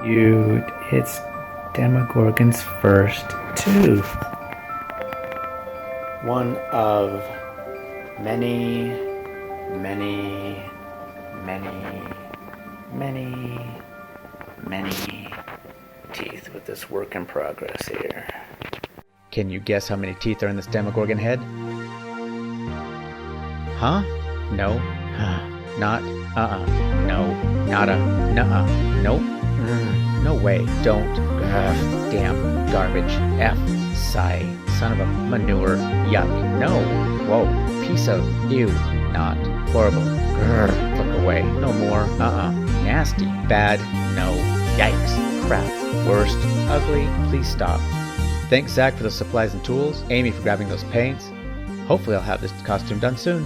Dude, it's Demogorgon's first tooth. One of many, many, many, many, many teeth with this work in progress here. Can you guess how many teeth are in this Demogorgon head? Huh? No. Not. No. Nada. Nuh-uh. Nope. No way. Don't. Ugh. Damn. Garbage. F. Sigh. Son of a manure. Yuck. No. Whoa. Piece of. Ew. Not. Horrible. Grr. Look away. No more. Nasty. Bad. No. Yikes. Crap. Worst. Ugly. Please stop. Thanks Zach for the supplies and tools, Amy for grabbing those paints. Hopefully I'll have this costume done soon.